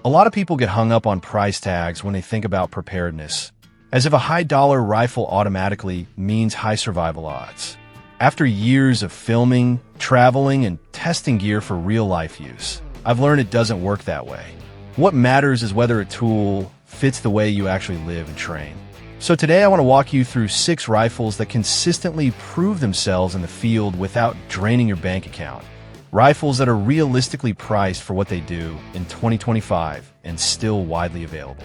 A lot of people get hung up on price tags when they think about preparedness, as if a high-dollar rifle automatically means high survival odds. After years of filming, traveling, and testing gear for real-life use, I've learned it doesn't work that way. What matters is whether a tool fits the way you actually live and train. So today I want to walk you through 6 rifles that consistently prove themselves in the field without draining your bank account. Rifles that are realistically priced for what they do in 2025 and still widely available.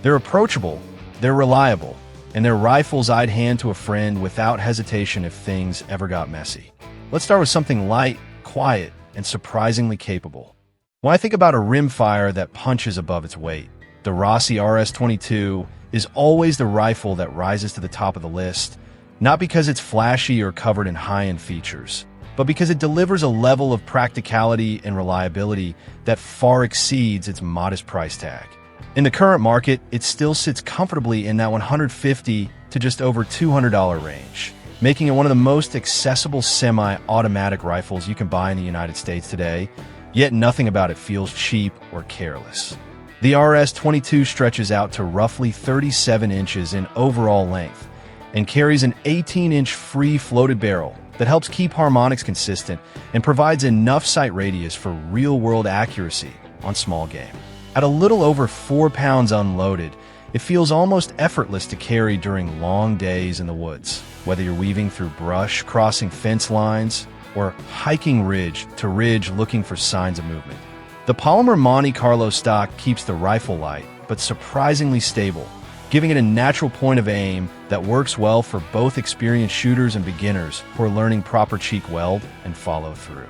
They're approachable, they're reliable, and they're rifles I'd hand to a friend without hesitation if things ever got messy. Let's start with something light, quiet, and surprisingly capable. When I think about a rimfire that punches above its weight, the Rossi RS22 is always the rifle that rises to the top of the list, not because it's flashy or covered in high-end features, but because it delivers a level of practicality and reliability that far exceeds its modest price tag. In the current market, it still sits comfortably in that $150 to just over $200 range, making it one of the most accessible semi-automatic rifles you can buy in the United States today, yet nothing about it feels cheap or careless. The RS22 stretches out to roughly 37 inches in overall length and carries an 18-inch free floated barrel that helps keep harmonics consistent and provides enough sight radius for real-world accuracy on small game. At a little over 4 pounds unloaded, it feels almost effortless to carry during long days in the woods, whether you're weaving through brush, crossing fence lines, or hiking ridge to ridge looking for signs of movement. The polymer Monte Carlo stock keeps the rifle light, but surprisingly stable, giving it a natural point of aim that works well for both experienced shooters and beginners who are learning proper cheek weld and follow through.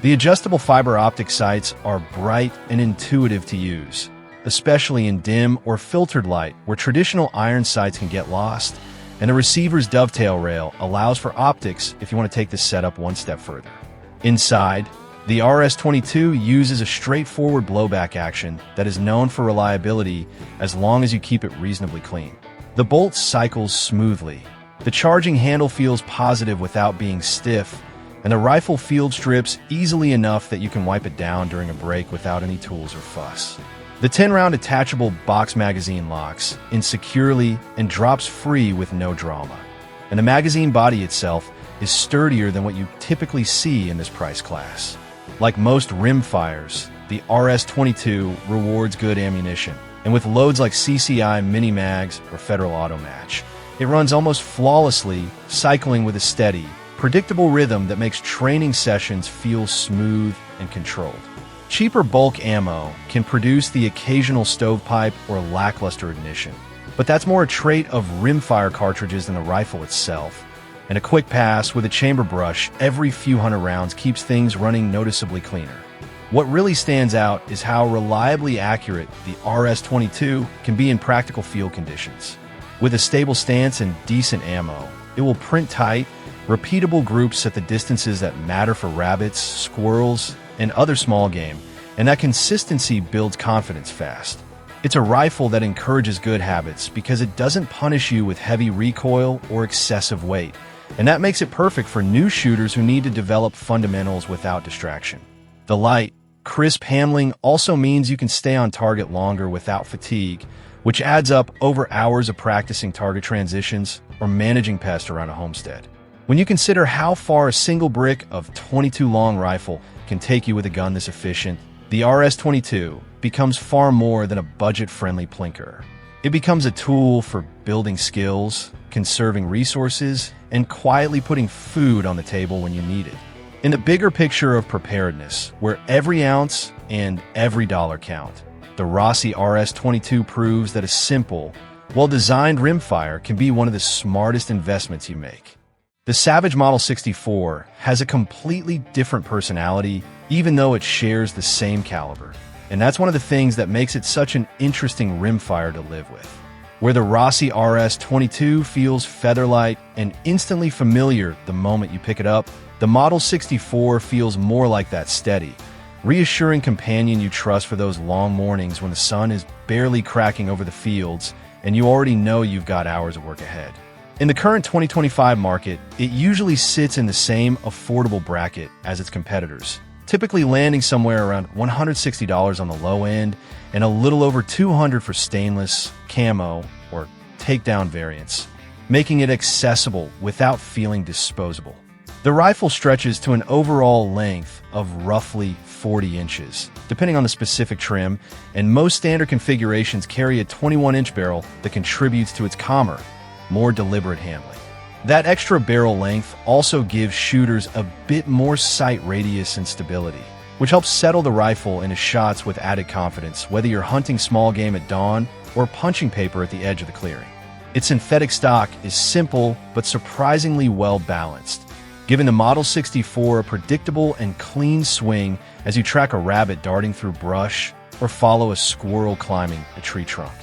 The adjustable fiber optic sights are bright and intuitive to use, especially in dim or filtered light where traditional iron sights can get lost, and the receiver's dovetail rail allows for optics if you want to take this setup one step further. Inside, the RS22 uses a straightforward blowback action that is known for reliability as long as you keep it reasonably clean. The bolt cycles smoothly, the charging handle feels positive without being stiff, and the rifle field strips easily enough that you can wipe it down during a break without any tools or fuss. The 10-round detachable box magazine locks in securely and drops free with no drama, and the magazine body itself is sturdier than what you typically see in this price class. Like most rimfires, the RS22 rewards good ammunition, and with loads like CCI Mini Mags or Federal Auto Match, it runs almost flawlessly, cycling with a steady, predictable rhythm that makes training sessions feel smooth and controlled. Cheaper bulk ammo can produce the occasional stovepipe or lackluster ignition, but that's more a trait of rimfire cartridges than the rifle itself. And a quick pass with a chamber brush every few hundred rounds keeps things running noticeably cleaner. What really stands out is how reliably accurate the RS22 can be in practical field conditions. With a stable stance and decent ammo, it will print tight, repeatable groups at the distances that matter for rabbits, squirrels, and other small game, and that consistency builds confidence fast. It's a rifle that encourages good habits because it doesn't punish you with heavy recoil or excessive weight, and that makes it perfect for new shooters who need to develop fundamentals without distraction. The light, crisp handling also means you can stay on target longer without fatigue, which adds up over hours of practicing target transitions or managing pests around a homestead. When you consider how far a single brick of .22 long rifle can take you with a gun this efficient, the RS22 becomes far more than a budget-friendly plinker. It becomes a tool for building skills, conserving resources, and quietly putting food on the table when you need it. In the bigger picture of preparedness, where every ounce and every dollar count, the Rossi RS22 proves that a simple, well-designed rimfire can be one of the smartest investments you make. The Savage Model 64 has a completely different personality, even though it shares the same caliber. And that's one of the things that makes it such an interesting rimfire to live with. Where the Rossi RS22 feels featherlight and instantly familiar the moment you pick it up, the Model 64 feels more like that steady, reassuring companion you trust for those long mornings when the sun is barely cracking over the fields and you already know you've got hours of work ahead. In the current 2025 market, it usually sits in the same affordable bracket as its competitors, typically landing somewhere around $160 on the low end and a little over $200 for stainless, camo, or takedown variants, making it accessible without feeling disposable. The rifle stretches to an overall length of roughly 40 inches, depending on the specific trim, and most standard configurations carry a 21-inch barrel that contributes to its calmer, more deliberate handling. That extra barrel length also gives shooters a bit more sight radius and stability, which helps settle the rifle into shots with added confidence, whether you're hunting small game at dawn or punching paper at the edge of the clearing. Its synthetic stock is simple but surprisingly well balanced, giving the Model 64 a predictable and clean swing as you track a rabbit darting through brush or follow a squirrel climbing a tree trunk.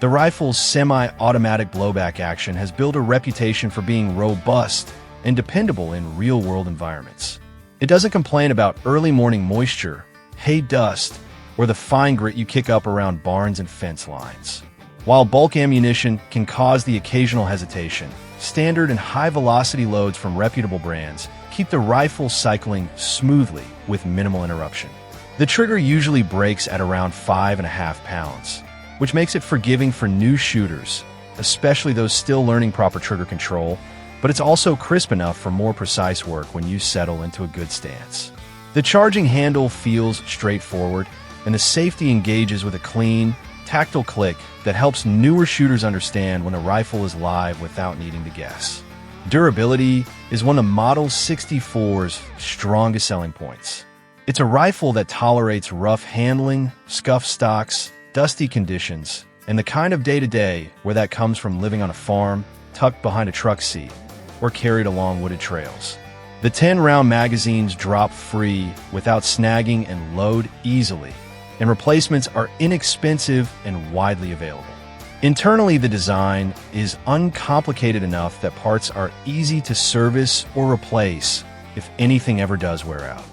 The rifle's semi-automatic blowback action has built a reputation for being robust and dependable in real-world environments. It doesn't complain about early morning moisture, hay dust, or the fine grit you kick up around barns and fence lines. While bulk ammunition can cause the occasional hesitation, standard and high-velocity loads from reputable brands keep the rifle cycling smoothly with minimal interruption. The trigger usually breaks at around 5.5 pounds, which makes it forgiving for new shooters, especially those still learning proper trigger control, but it's also crisp enough for more precise work when you settle into a good stance. The charging handle feels straightforward, and the safety engages with a clean, tactile click that helps newer shooters understand when a rifle is live without needing to guess. Durability is one of the Model 64's strongest selling points. It's a rifle that tolerates rough handling, scuffed stocks, dusty conditions, and the kind of day-to-day where that comes from living on a farm, tucked behind a truck seat, or carried along wooded trails. The 10-round magazines drop free without snagging and load easily, and replacements are inexpensive and widely available. Internally, the design is uncomplicated enough that parts are easy to service or replace if anything ever does wear out.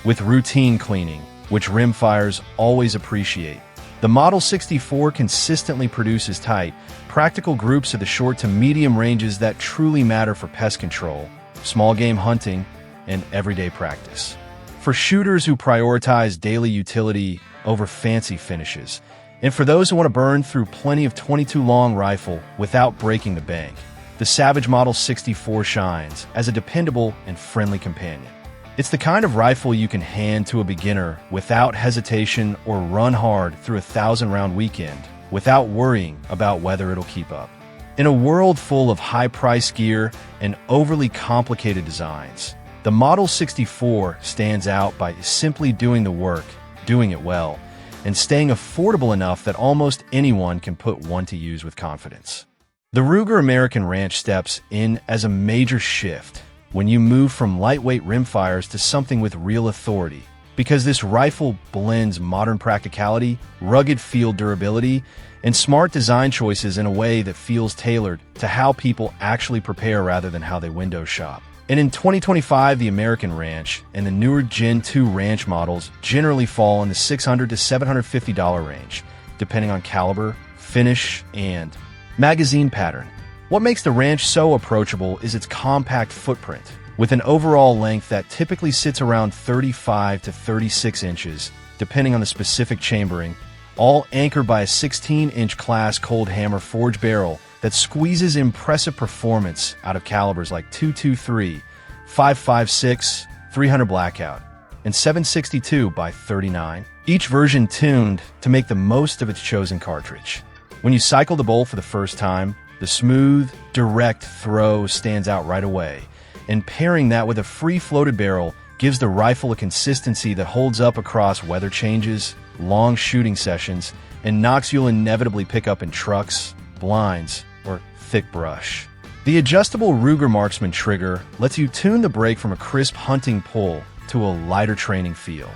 With routine cleaning, which rimfires always appreciate, the Model 64 consistently produces tight, practical groups of the short to medium ranges that truly matter for pest control, small game hunting, and everyday practice. For shooters who prioritize daily utility over fancy finishes, and for those who want to burn through plenty of 22 long rifle without breaking the bank, the Savage Model 64 shines as a dependable and friendly companion. It's the kind of rifle you can hand to a beginner without hesitation or run hard through a 1,000-round weekend without worrying about whether it'll keep up. In a world full of high-priced gear and overly complicated designs, the Model 64 stands out by simply doing the work, doing it well, and staying affordable enough that almost anyone can put one to use with confidence. The Ruger American Ranch steps in as a major shift when you move from lightweight rimfires to something with real authority, because this rifle blends modern practicality, rugged field durability, and smart design choices in a way that feels tailored to how people actually prepare rather than how they window shop. And in 2025, the American Ranch and the newer Gen 2 Ranch models generally fall in the $600 to $750 range, depending on caliber, finish, and magazine pattern. What makes the Ranch so approachable is its compact footprint, with an overall length that typically sits around 35 to 36 inches, depending on the specific chambering, all anchored by a 16-inch class cold hammer forged barrel that squeezes impressive performance out of calibers like .223, 5.56, 300 Blackout, and 7.62 by 39, each version tuned to make the most of its chosen cartridge. When you cycle the bolt for the first time, the smooth, direct throw stands out right away, and pairing that with a free-floated barrel gives the rifle a consistency that holds up across weather changes, long shooting sessions, and knocks you'll inevitably pick up in trucks, blinds, or thick brush. The adjustable Ruger Marksman trigger lets you tune the break from a crisp hunting pull to a lighter training feel,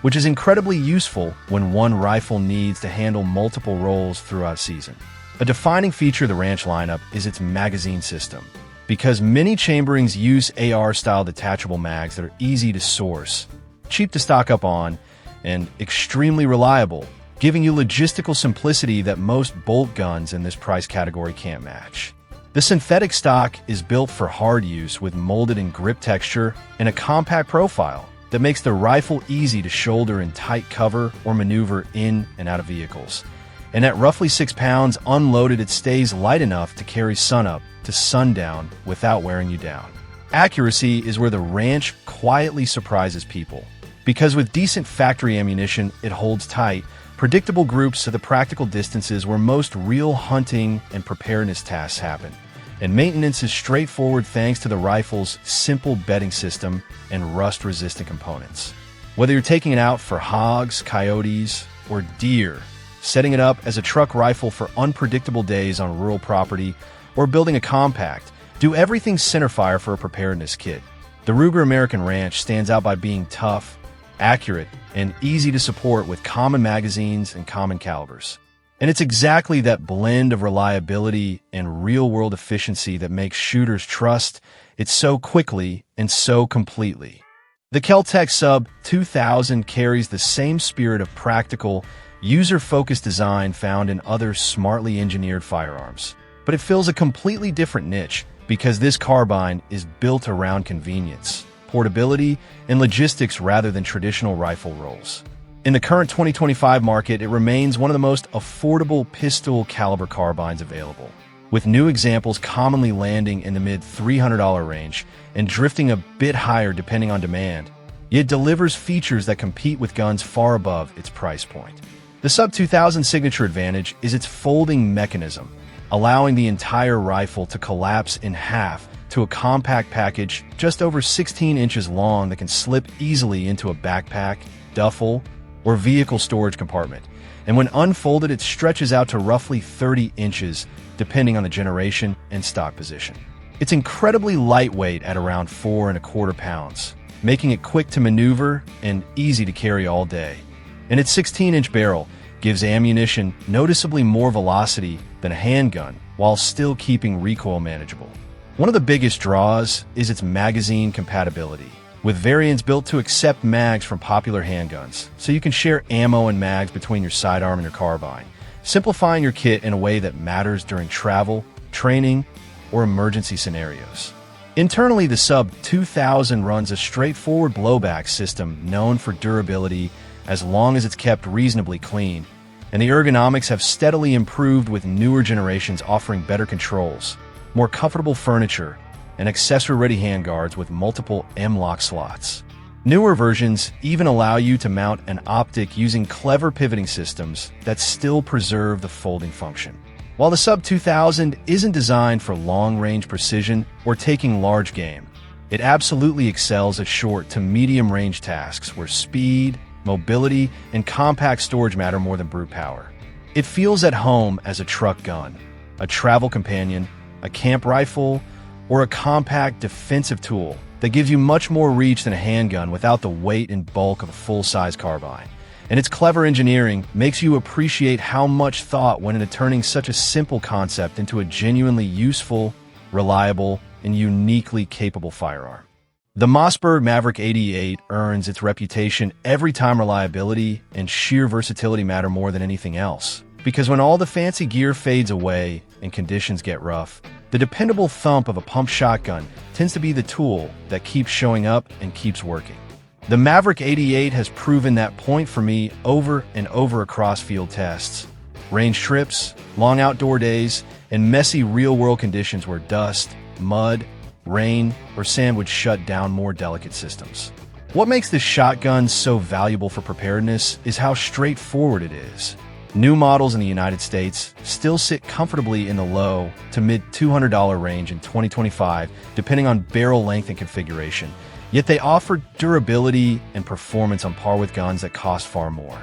which is incredibly useful when one rifle needs to handle multiple roles throughout a season. A defining feature of the Ranch lineup is its magazine system, because many chamberings use AR-style detachable mags that are easy to source, cheap to stock up on, and extremely reliable, giving you logistical simplicity that most bolt guns in this price category can't match. The synthetic stock is built for hard use with molded and grip texture and a compact profile that makes the rifle easy to shoulder in tight cover or maneuver in and out of vehicles. And at roughly 6 pounds unloaded, it stays light enough to carry sunup to sundown without wearing you down. Accuracy is where the ranch quietly surprises people. Because with decent factory ammunition, it holds tight, predictable groups to the practical distances where most real hunting and preparedness tasks happen. And maintenance is straightforward thanks to the rifle's simple bedding system and rust-resistant components. Whether you're taking it out for hogs, coyotes, or deer, setting it up as a truck rifle for unpredictable days on rural property, or building a compact, do everything centerfire for a preparedness kit. The Ruger American Ranch stands out by being tough, accurate, and easy to support with common magazines and common calibers. And it's exactly that blend of reliability and real-world efficiency that makes shooters trust it so quickly and so completely. The Kel-Tec Sub-2000 carries the same spirit of practical, user-focused design found in other smartly engineered firearms. But it fills a completely different niche because this carbine is built around convenience, portability, and logistics rather than traditional rifle rolls. In the current 2025 market, it remains one of the most affordable pistol caliber carbines available, with new examples commonly landing in the mid-$300 range and drifting a bit higher depending on demand. It delivers features that compete with guns far above its price point. The Sub-2000 signature advantage is its folding mechanism, allowing the entire rifle to collapse in half to a compact package just over 16 inches long that can slip easily into a backpack, duffel, or vehicle storage compartment. And when unfolded, it stretches out to roughly 30 inches, depending on the generation and stock position. It's incredibly lightweight at around 4¼ pounds, making it quick to maneuver and easy to carry all day. And its 16-inch barrel gives ammunition noticeably more velocity than a handgun, while still keeping recoil manageable. One of the biggest draws is its magazine compatibility, with variants built to accept mags from popular handguns, so you can share ammo and mags between your sidearm and your carbine, simplifying your kit in a way that matters during travel, training, or emergency scenarios. Internally, the Sub-2000 runs a straightforward blowback system known for durability as long as it's kept reasonably clean, and the ergonomics have steadily improved with newer generations offering better controls, more comfortable furniture, and accessory-ready handguards with multiple M-lock slots. Newer versions even allow you to mount an optic using clever pivoting systems that still preserve the folding function. While the Sub-2000 isn't designed for long-range precision or taking large game, it absolutely excels at short to medium-range tasks where speed, mobility, and compact storage matter more than brute power. It feels at home as a truck gun, a travel companion, a camp rifle, or a compact defensive tool that gives you much more reach than a handgun without the weight and bulk of a full-size carbine. And its clever engineering makes you appreciate how much thought went into turning such a simple concept into a genuinely useful, reliable, and uniquely capable firearm. The Mossberg Maverick 88 earns its reputation every time reliability and sheer versatility matter more than anything else. Because when all the fancy gear fades away and conditions get rough, the dependable thump of a pump shotgun tends to be the tool that keeps showing up and keeps working. The Maverick 88 has proven that point for me over and over across field tests, range trips, long outdoor days, and messy real-world conditions where dust, mud, rain, or sand would shut down more delicate systems. What makes this shotgun so valuable for preparedness is how straightforward it is. New models in the United States still sit comfortably in the low to mid-$200 range in 2025, depending on barrel length and configuration. Yet they offer durability and performance on par with guns that cost far more.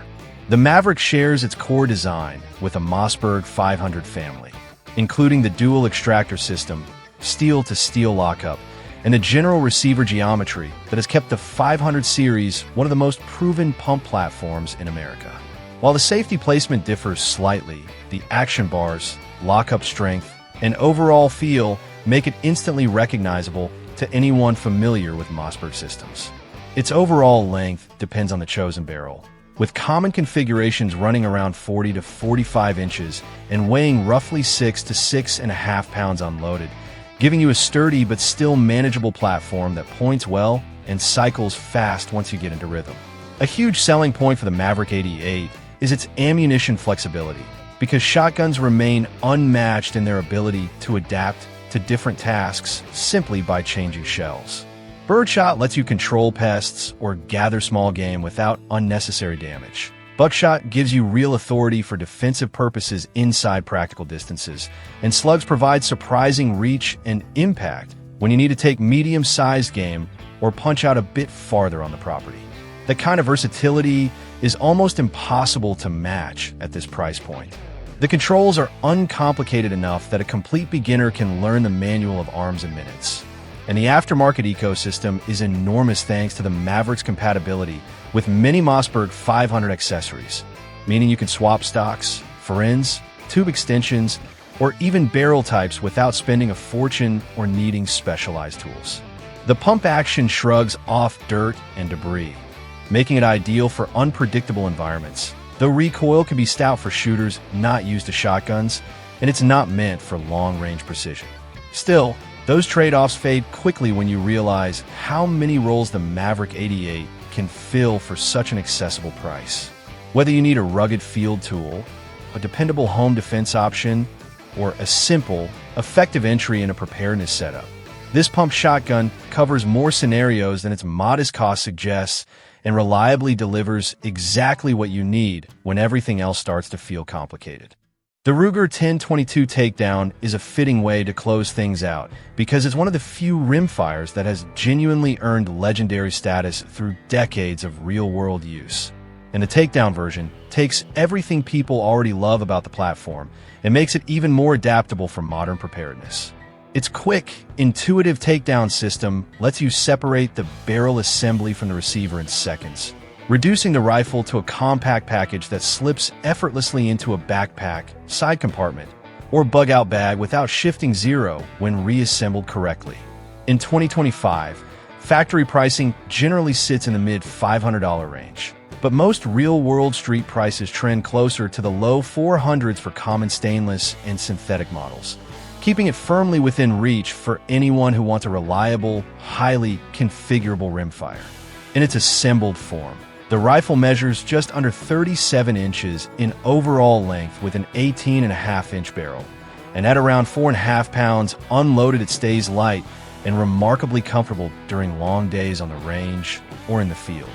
The Maverick shares its core design with a Mossberg 500 family, including the dual extractor system, steel-to-steel lockup, and the general receiver geometry that has kept the 500 series one of the most proven pump platforms in America. While the safety placement differs slightly, the action bars, lockup strength, and overall feel make it instantly recognizable to anyone familiar with Mossberg systems. Its overall length depends on the chosen barrel, with common configurations running around 40 to 45 inches and weighing roughly 6 to 6½ pounds unloaded, giving you a sturdy but still manageable platform that points well and cycles fast once you get into rhythm. A huge selling point for the Maverick 88 is its ammunition flexibility, because shotguns remain unmatched in their ability to adapt to different tasks simply by changing shells. Birdshot lets you control pests or gather small game without unnecessary damage. Buckshot gives you real authority for defensive purposes inside practical distances, and slugs provide surprising reach and impact when you need to take medium-sized game or punch out a bit farther on the property. That kind of versatility is almost impossible to match at this price point. The controls are uncomplicated enough that a complete beginner can learn the manual of arms in minutes. And the aftermarket ecosystem is enormous thanks to the Maverick's compatibility with many Mossberg 500 accessories, meaning you can swap stocks, forends, tube extensions, or even barrel types without spending a fortune or needing specialized tools. The pump action shrugs off dirt and debris, making it ideal for unpredictable environments. The recoil can be stout for shooters not used to shotguns, and it's not meant for long-range precision. Still, those trade-offs fade quickly when you realize how many roles the Maverick 88 can fill for such an accessible price. Whether you need a rugged field tool, a dependable home defense option, or a simple, effective entry in a preparedness setup, this pump shotgun covers more scenarios than its modest cost suggests and reliably delivers exactly what you need when everything else starts to feel complicated. The Ruger 1022 Takedown is a fitting way to close things out because it's one of the few rimfires that has genuinely earned legendary status through decades of real-world use. And the Takedown version takes everything people already love about the platform and makes it even more adaptable for modern preparedness. Its quick, intuitive takedown system lets you separate the barrel assembly from the receiver in seconds, reducing the rifle to a compact package that slips effortlessly into a backpack, side compartment, or bug-out bag without shifting zero when reassembled correctly. In 2025, factory pricing generally sits in the mid-$500 range, but most real-world street prices trend closer to the low 400s for common stainless and synthetic models, keeping it firmly within reach for anyone who wants a reliable, highly configurable rimfire. In its assembled form, the rifle measures just under 37 inches in overall length with an 18.5-inch barrel, and at around 4.5 pounds unloaded it stays light and remarkably comfortable during long days on the range or in the field.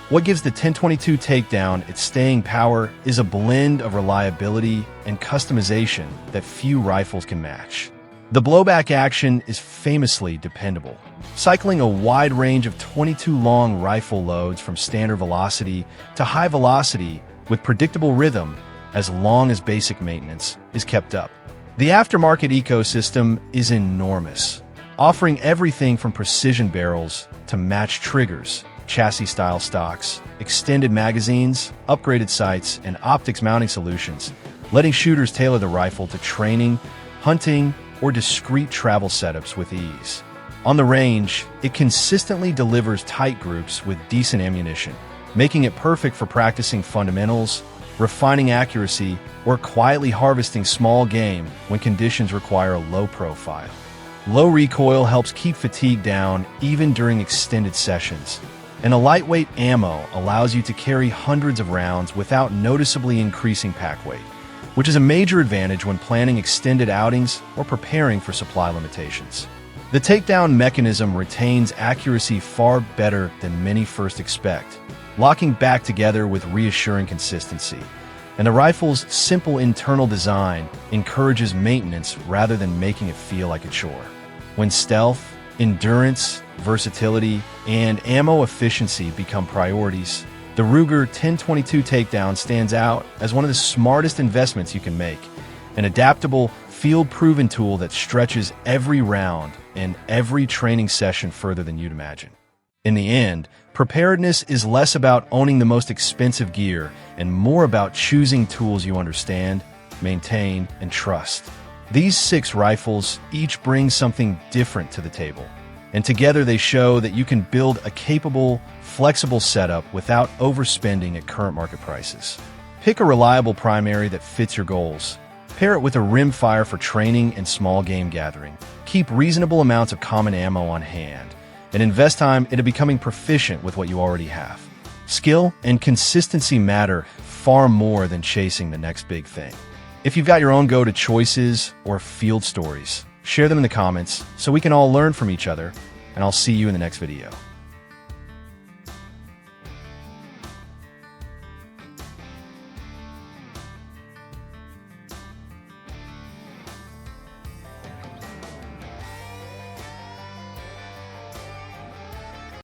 What gives the 1022 Takedown its staying power is a blend of reliability and customization that few rifles can match. The blowback action is famously dependable, cycling a wide range of 22 long rifle loads from standard velocity to high velocity with predictable rhythm as long as basic maintenance is kept up. The aftermarket ecosystem is enormous, offering everything from precision barrels to matched triggers, chassis-style stocks, extended magazines, upgraded sights, and optics mounting solutions, letting shooters tailor the rifle to training, hunting, or discrete travel setups with ease. On the range, it consistently delivers tight groups with decent ammunition, making it perfect for practicing fundamentals, refining accuracy, or quietly harvesting small game when conditions require a low profile. Low recoil helps keep fatigue down even during extended sessions, and a lightweight ammo allows you to carry hundreds of rounds without noticeably increasing pack weight, which is a major advantage when planning extended outings or preparing for supply limitations. The takedown mechanism retains accuracy far better than many first expect, locking back together with reassuring consistency, and the rifle's simple internal design encourages maintenance rather than making it feel like a chore. When stealth, endurance, versatility, and ammo efficiency become priorities, the Ruger 1022 Takedown stands out as one of the smartest investments you can make, an adaptable, field-proven tool that stretches every round and every training session further than you'd imagine. In the end, preparedness is less about owning the most expensive gear and more about choosing tools you understand, maintain, and trust. These 6 rifles each bring something different to the table, and together they show that you can build a capable, flexible setup without overspending at current market prices. Pick a reliable primary that fits your goals. Pair it with a rimfire for training and small game gathering. Keep reasonable amounts of common ammo on hand, and invest time into becoming proficient with what you already have. Skill and consistency matter far more than chasing the next big thing. If you've got your own go-to choices or field stories, share them in the comments so we can all learn from each other, and I'll see you in the next video.